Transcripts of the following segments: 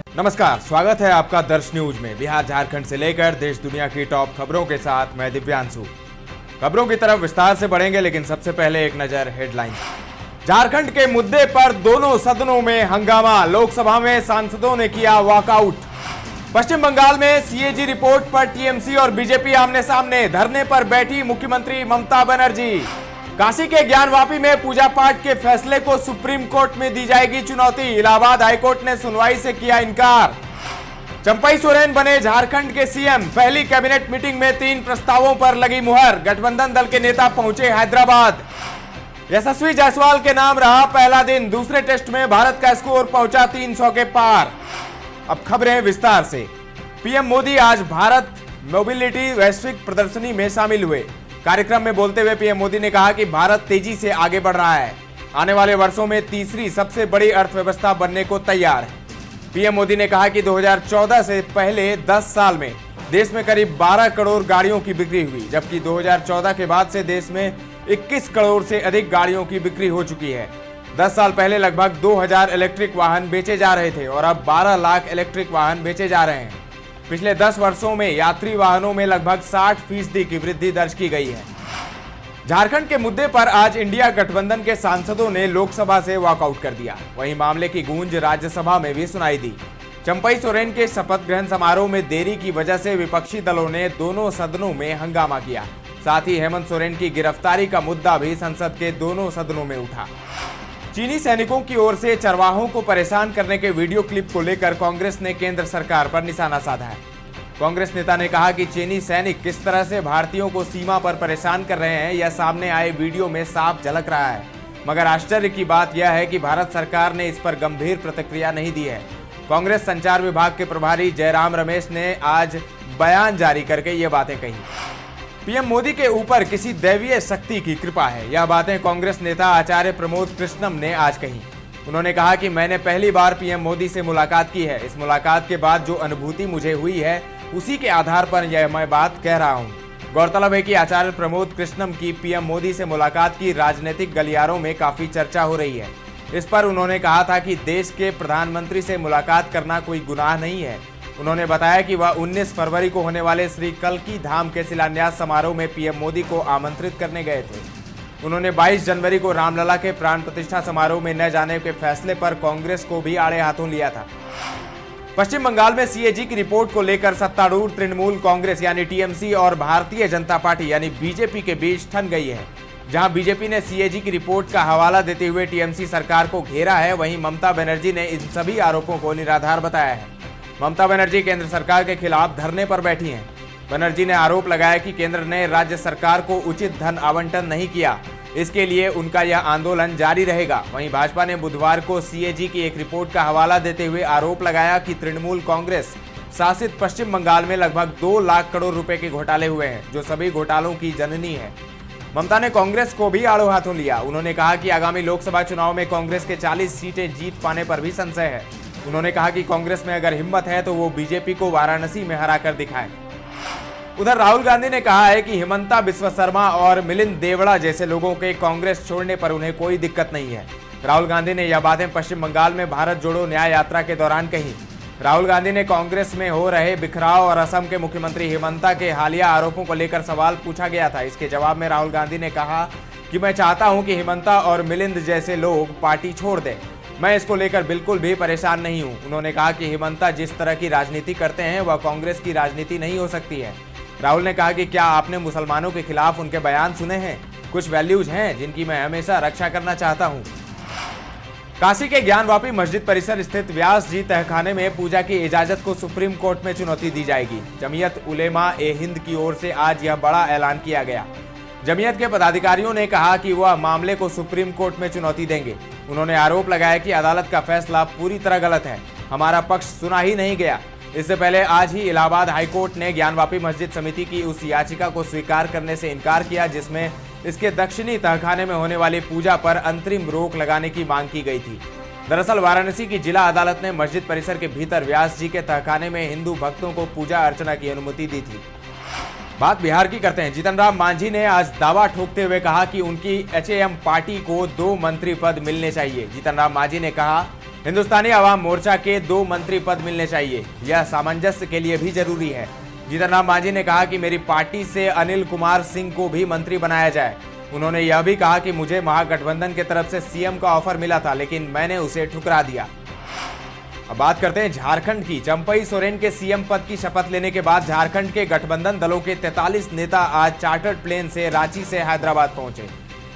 नमस्कार, स्वागत है आपका दर्श न्यूज में। बिहार झारखंड से लेकर देश दुनिया की टॉप खबरों के साथ मैं दिव्यांशु। खबरों की तरफ विस्तार से बढ़ेंगे, लेकिन सबसे पहले एक नजर हेडलाइन। झारखंड के मुद्दे पर दोनों सदनों में हंगामा, लोकसभा में सांसदों ने किया वॉकआउट। पश्चिम बंगाल में सीएजी रिपोर्ट पर टीएमसी और बीजेपी आमने सामने, धरने पर बैठी मुख्यमंत्री ममता बनर्जी। काशी के ज्ञानवापी में पूजा पाठ के फैसले को सुप्रीम कोर्ट में दी जाएगी चुनौती, इलाहाबाद हाईकोर्ट ने सुनवाई से किया इनकार। चंपई सोरेन बने झारखंड के सीएम, पहली कैबिनेट मीटिंग में 3 प्रस्तावों पर लगी मुहर, गठबंधन दल के नेता पहुंचे हैदराबाद। यशस्वी जायसवाल के नाम रहा पहला दिन, दूसरे टेस्ट में भारत का स्कोर पहुंचा 300 के पार। अब खबरें विस्तार से। पीएम मोदी आज भारत मोबिलिटी वैश्विक प्रदर्शनी में शामिल हुए। कार्यक्रम में बोलते हुए पीएम मोदी ने कहा कि भारत तेजी से आगे बढ़ रहा है, आने वाले वर्षों में तीसरी सबसे बड़ी अर्थव्यवस्था बनने को तैयार है। पीएम मोदी ने कहा कि 2014 से पहले 10 साल में देश में करीब 12 करोड़ गाड़ियों की बिक्री हुई, जबकि 2014 के बाद से देश में 21 करोड़ से अधिक गाड़ियों की बिक्री हो चुकी है। 10 साल पहले लगभग 2000 इलेक्ट्रिक वाहन बेचे जा रहे थे और अब 12 लाख इलेक्ट्रिक वाहन बेचे जा रहे हैं। पिछले 10 वर्षों में यात्री वाहनों में लगभग 60% की वृद्धि दर्ज की गई है। झारखंड के मुद्दे पर आज इंडिया गठबंधन के सांसदों ने लोकसभा से वॉकआउट कर दिया। वहीं मामले की गूंज राज्यसभा में भी सुनाई दी। चंपई सोरेन के शपथ ग्रहण समारोह में देरी की वजह से विपक्षी दलों ने दोनों सदनों में हंगामा किया। साथ ही हेमंत सोरेन की गिरफ्तारी का मुद्दा भी संसद के दोनों सदनों में उठा। चीनी सैनिकों की ओर से चरवाहों को परेशान करने के वीडियो क्लिप को लेकर कांग्रेस ने केंद्र सरकार पर निशाना साधा है। कांग्रेस नेता ने कहा कि चीनी सैनिक किस तरह से भारतीयों को सीमा पर परेशान कर रहे हैं, यह सामने आए वीडियो में साफ झलक रहा है। मगर आश्चर्य की बात यह है कि भारत सरकार ने इस पर गंभीर प्रतिक्रिया नहीं दी है। कांग्रेस संचार विभाग के प्रभारी जयराम रमेश ने आज बयान जारी करके ये बातें कही। पीएम मोदी के ऊपर किसी दैवीय शक्ति की कृपा है, यह बातें कांग्रेस नेता आचार्य प्रमोद कृष्णम ने आज कही। उन्होंने कहा कि मैंने पहली बार पीएम मोदी से मुलाकात की है। इस मुलाकात के बाद जो अनुभूति मुझे हुई है, उसी के आधार पर यह मैं बात कह रहा हूं। गौरतलब है कि आचार्य प्रमोद कृष्णम की पीएम मोदी से मुलाकात की राजनीतिक गलियारों में काफी चर्चा हो रही है। इस पर उन्होंने कहा था कि देश के प्रधानमंत्री से मुलाकात करना कोई गुनाह नहीं है। उन्होंने बताया कि वह 19 फरवरी को होने वाले श्री कल्की धाम के शिलान्यास समारोह में पीएम मोदी को आमंत्रित करने गए थे। उन्होंने 22 जनवरी को रामलला के प्राण प्रतिष्ठा समारोह में न जाने के फैसले पर कांग्रेस को भी आड़े हाथों लिया था। पश्चिम बंगाल में सीएजी की रिपोर्ट को लेकर सत्तारूढ़ तृणमूल कांग्रेस यानी टीएमसी और भारतीय जनता पार्टी यानी बीजेपी के बीच ठन गई है। जहां बीजेपी ने सीएजी की रिपोर्ट का हवाला देते हुए टीएमसी सरकार को घेरा है, वहीं ममता बनर्जी ने इन सभी आरोपों को निराधार बताया है। ममता बनर्जी केंद्र सरकार के खिलाफ धरने पर बैठी हैं। बनर्जी ने आरोप लगाया कि केंद्र ने राज्य सरकार को उचित धन आवंटन नहीं किया, इसके लिए उनका यह आंदोलन जारी रहेगा। वहीं भाजपा ने बुधवार को सीएजी की एक रिपोर्ट का हवाला देते हुए आरोप लगाया कि तृणमूल कांग्रेस शासित पश्चिम बंगाल में लगभग 2 लाख करोड़ रुपए के घोटाले हुए हैं, जो सभी घोटालों की जननी है। ममता ने कांग्रेस को भी आड़ो हाथों लिया। उन्होंने कहा कि आगामी लोकसभा चुनाव में कांग्रेस के 40 सीटें जीत पाने पर भी संशय है। उन्होंने कहा कि कांग्रेस में अगर हिम्मत है तो वो बीजेपी को वाराणसी में हराकर दिखाए। उधर राहुल गांधी ने कहा है कि हिमंता बिस्वा शर्मा और मिलिंद देवड़ा जैसे लोगों के कांग्रेस छोड़ने पर उन्हें कोई दिक्कत नहीं है। राहुल गांधी ने यह बातें पश्चिम बंगाल में भारत जोड़ो न्याय यात्रा के दौरान कही। राहुल गांधी ने कांग्रेस में हो रहे बिखराव और असम के मुख्यमंत्री हिमंता के हालिया आरोपों को लेकर सवाल पूछा गया था। इसके जवाब में राहुल गांधी ने कहा कि मैं चाहता हूं कि हिमंता और मिलिंद जैसे लोग पार्टी छोड़ दें। मैं इसको लेकर बिल्कुल भी परेशान नहीं हूं। उन्होंने कहा कि हिमंता जिस तरह की राजनीति करते हैं वह कांग्रेस की राजनीति नहीं हो सकती है। राहुल ने कहा कि क्या आपने मुसलमानों के खिलाफ उनके बयान सुने हैं? कुछ वैल्यूज हैं जिनकी मैं हमेशा रक्षा करना चाहता हूं। काशी के ज्ञानवापी मस्जिद परिसर स्थित व्यास जी तहखाने में पूजा की इजाजत को सुप्रीम कोर्ट में चुनौती दी जाएगी। जमीयत उलेमा ए हिंद की ओर से आज यह बड़ा ऐलान किया गया। जमीयत के पदाधिकारियों ने कहा कि वह मामले को सुप्रीम कोर्ट में चुनौती देंगे। उन्होंने आरोप लगाया कि अदालत का फैसला पूरी तरह गलत है, हमारा पक्ष सुना ही नहीं गया। इससे पहले आज ही इलाहाबाद हाईकोर्ट ने ज्ञानवापी मस्जिद समिति की उस याचिका को स्वीकार करने से इनकार किया जिसमें इसके दक्षिणी तहखाने में होने वाली पूजा पर अंतरिम रोक लगाने की मांग की गई थी। दरअसल वाराणसी की जिला अदालत ने मस्जिद परिसर के भीतर व्यास जी के तहखाने में हिंदू भक्तों को पूजा अर्चना की अनुमति दी थी। बात बिहार की करते हैं। जीतन राम मांझी ने आज दावा ठोकते हुए कहा कि उनकी एचएएम पार्टी को 2 मंत्री पद मिलने चाहिए। जीतन राम मांझी ने कहा हिंदुस्तानी आवाम मोर्चा के 2 मंत्री पद मिलने चाहिए, यह सामंजस्य के लिए भी जरूरी है। जीतन राम मांझी ने कहा कि मेरी पार्टी से अनिल कुमार सिंह को भी मंत्री बनाया जाए। उन्होंने यह भी कहा कि मुझे महागठबंधन की तरफ से सीएम का ऑफर मिला था, लेकिन मैंने उसे ठुकरा दिया। अब बात करते हैं झारखंड की। चंपई सोरेन के सीएम पद की शपथ लेने के बाद झारखंड के गठबंधन दलों के 43 नेता आज चार्टर्ड प्लेन से रांची से हैदराबाद पहुंचे।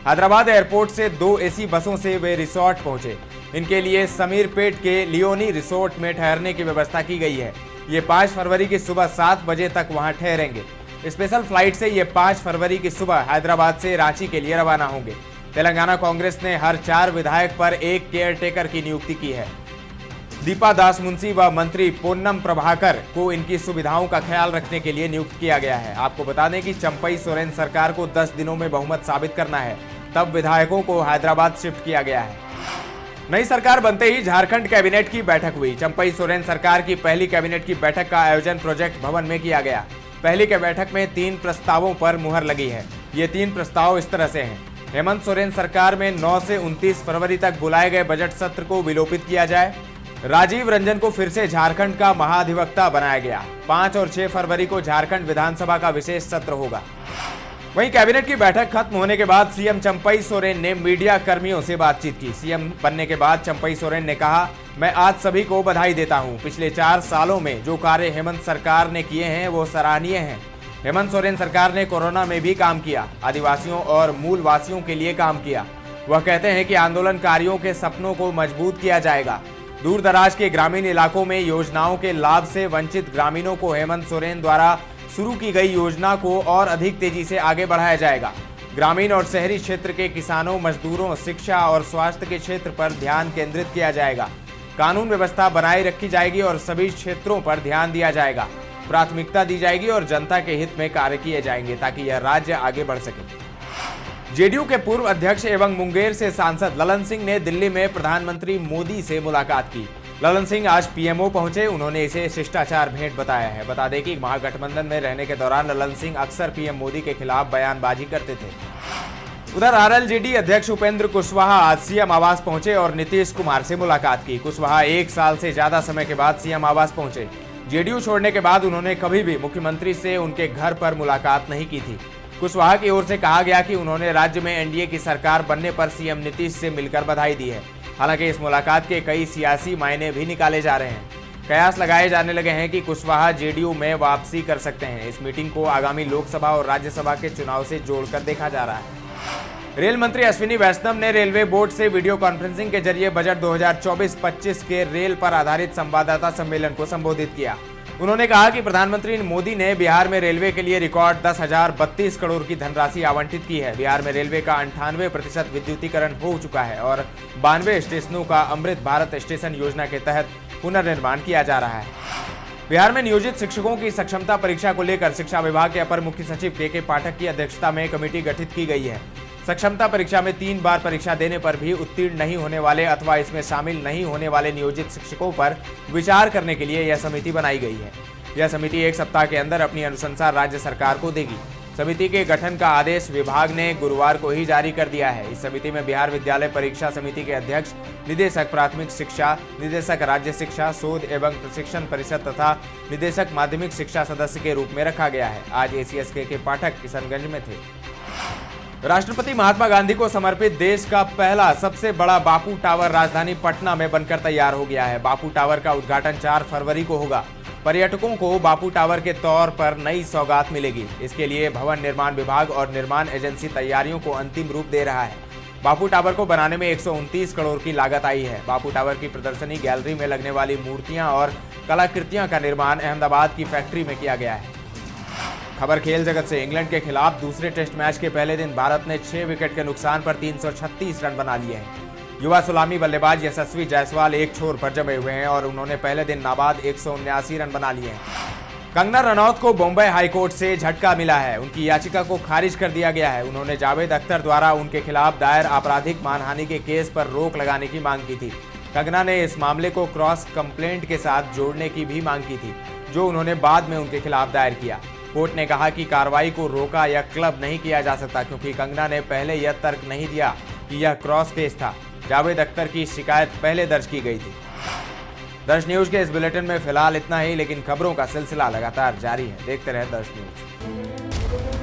हैदराबाद एयरपोर्ट से 2 एसी बसों से वे रिसोर्ट पहुंचे। इनके लिए समीरपेट के लियोनी रिसोर्ट में ठहरने की व्यवस्था की गई है। ये 5 फरवरी की सुबह 7 बजे तक वहां ठहरेंगे। स्पेशल फ्लाइट से ये 5 फरवरी की सुबह हैदराबाद से रांची के लिए रवाना होंगे। तेलंगाना कांग्रेस ने हर 4 विधायक पर एक केयरटेकर की नियुक्ति की है। दीपा दास मुंशी व मंत्री पोन्नम प्रभाकर को इनकी सुविधाओं का ख्याल रखने के लिए नियुक्त किया गया है। आपको बता दें कि चंपई सोरेन सरकार को 10 दिनों में बहुमत साबित करना है, तब विधायकों को हैदराबाद शिफ्ट किया गया है। नई सरकार बनते ही झारखंड कैबिनेट की बैठक हुई। चंपई सोरेन सरकार की पहली कैबिनेट की बैठक का आयोजन प्रोजेक्ट भवन में किया गया। पहली के बैठक में 3 प्रस्तावों पर मुहर लगी है। ये 3 प्रस्ताव इस तरह से हैं। हेमंत सोरेन सरकार में 9 से 29 फरवरी तक बुलाए गए बजट सत्र को विलोपित किया जाए। राजीव रंजन को फिर से झारखंड का महाधिवक्ता बनाया गया। 5 और 6 फरवरी को झारखंड विधानसभा का विशेष सत्र होगा। वहीं कैबिनेट की बैठक खत्म होने के बाद सीएम चंपई सोरेन ने मीडिया कर्मियों से बातचीत की। सीएम बनने के बाद चंपई सोरेन ने कहा, मैं आज सभी को बधाई देता हूं। पिछले 4 सालों में जो कार्य हेमंत सरकार ने किए हैं वो सराहनीय हैं। हेमंत सोरेन सरकार ने कोरोना में भी काम किया, आदिवासियों और मूलवासियों के लिए काम किया। वह कहते हैं कि आंदोलनकारियों के सपनों को मजबूत किया जाएगा। दूर दराज के ग्रामीण इलाकों में योजनाओं के लाभ से वंचित ग्रामीणों को हेमंत सोरेन द्वारा शुरू की गई योजना को और अधिक तेजी से आगे बढ़ाया जाएगा। ग्रामीण और शहरी क्षेत्र के किसानों, मजदूरों, शिक्षा और स्वास्थ्य के क्षेत्र पर ध्यान केंद्रित किया जाएगा। कानून व्यवस्था बनाए रखी जाएगी और सभी क्षेत्रों पर ध्यान दिया जाएगा। प्राथमिकता दी जाएगी और जनता के हित में कार्य किए जाएंगे ताकि यह राज्य आगे बढ़ सके। जेडीयू के पूर्व अध्यक्ष एवं मुंगेर से सांसद ललन सिंह ने दिल्ली में प्रधानमंत्री मोदी से मुलाकात की। ललन सिंह आज पीएमओ पहुंचे। उन्होंने इसे शिष्टाचार भेंट बताया है। बता दें कि महागठबंधन में रहने के दौरान ललन सिंह अक्सर पीएम मोदी के खिलाफ बयानबाजी करते थे। उधर आरएलजेडी अध्यक्ष उपेंद्र कुशवाहा आज सीएम आवास पहुंचे और नीतीश कुमार से मुलाकात की। कुशवाहा 1 साल से ज्यादा समय के बाद सीएम आवास पहुंचे। जेडीयू छोड़ने के बाद उन्होंने कभी भी मुख्यमंत्री से उनके घर पर मुलाकात नहीं की थी। कुशवाहा की ओर से कहा गया कि उन्होंने राज्य में एनडीए की सरकार बनने पर सीएम नीतीश से मिलकर बधाई दी है। हालांकि इस मुलाकात के कई सियासी मायने भी निकाले जा रहे हैं। कयास लगाए जाने लगे हैं कि कुशवाहा जेडीयू में वापसी कर सकते हैं। इस मीटिंग को आगामी लोकसभा और राज्यसभा के चुनाव से जोड़कर देखा जा रहा है। रेल मंत्री अश्विनी वैष्णव ने रेलवे बोर्ड से वीडियो कॉन्फ्रेंसिंग के जरिए बजट 2024-25 के रेल पर आधारित संवाददाता सम्मेलन को संबोधित किया। उन्होंने कहा कि प्रधानमंत्री मोदी ने बिहार में रेलवे के लिए रिकॉर्ड 10,032 करोड़ की धनराशि आवंटित की है। बिहार में रेलवे का 98% विद्युतीकरण हो चुका है और 92 स्टेशनों का अमृत भारत स्टेशन योजना के तहत पुनर्निर्माण किया जा रहा है। बिहार में नियोजित शिक्षकों की सक्षमता परीक्षा को लेकर शिक्षा विभाग के अपर मुख्य सचिव के पाठक की अध्यक्षता में कमेटी गठित की गई है। सक्षमता परीक्षा में 3 बार परीक्षा देने पर भी उत्तीर्ण नहीं होने वाले अथवा इसमें शामिल नहीं होने वाले नियोजित शिक्षकों पर विचार करने के लिए यह समिति बनाई गई है। यह समिति 1 सप्ताह के अंदर अपनी अनुशंसा राज्य सरकार को देगी। समिति के गठन का आदेश विभाग ने गुरुवार को ही जारी कर दिया है। इस समिति में बिहार विद्यालय परीक्षा समिति के अध्यक्ष, निदेशक प्राथमिक शिक्षा, निदेशक राज्य शिक्षा शोध एवं प्रशिक्षण परिषद तथा निदेशक माध्यमिक शिक्षा सदस्य के रूप में रखा गया है। आज एसीएस के पाठक किशनगंज में थे। राष्ट्रपति महात्मा गांधी को समर्पित देश का पहला सबसे बड़ा बापू टावर राजधानी पटना में बनकर तैयार हो गया है। बापू टावर का उद्घाटन 4 फरवरी को होगा। पर्यटकों को बापू टावर के तौर पर नई सौगात मिलेगी। इसके लिए भवन निर्माण विभाग और निर्माण एजेंसी तैयारियों को अंतिम रूप दे रहा है। बापू टावर को बनाने में 129 करोड़ की लागत आई है। बापू टावर की प्रदर्शनी गैलरी में लगने वाली मूर्तियां और कलाकृतियां का निर्माण अहमदाबाद की फैक्ट्री में किया गया है। खबर खेल जगत से। इंग्लैंड के खिलाफ दूसरे टेस्ट मैच के पहले दिन भारत ने 6 विकेट के नुकसान पर 336 रन बना लिए हैं। युवा सलामी बल्लेबाज यशस्वी जायसवाल एक छोर पर जमे हुए हैं और उन्होंने पहले दिन नाबाद 179 रन बना लिए हैं। कंगना रनौत को बॉम्बे हाईकोर्ट से झटका मिला है। उनकी याचिका को खारिज कर दिया गया है। उन्होंने जावेद अख्तर द्वारा उनके खिलाफ दायर आपराधिक मानहानि के केस पर रोक लगाने की मांग की थी। कंगना ने इस मामले को क्रॉस कंप्लेंट के साथ जोड़ने की भी मांग की थी, जो उन्होंने बाद में उनके खिलाफ दायर किया। कोर्ट ने कहा कि कार्रवाई को रोका या क्लब नहीं किया जा सकता, क्योंकि कंगना ने पहले यह तर्क नहीं दिया कि यह क्रॉस केस था। जावेद अख्तर की शिकायत पहले दर्ज की गई थी। दर्श न्यूज के इस बुलेटिन में फिलहाल इतना ही, लेकिन खबरों का सिलसिला लगातार जारी है। देखते रहे दर्श न्यूज।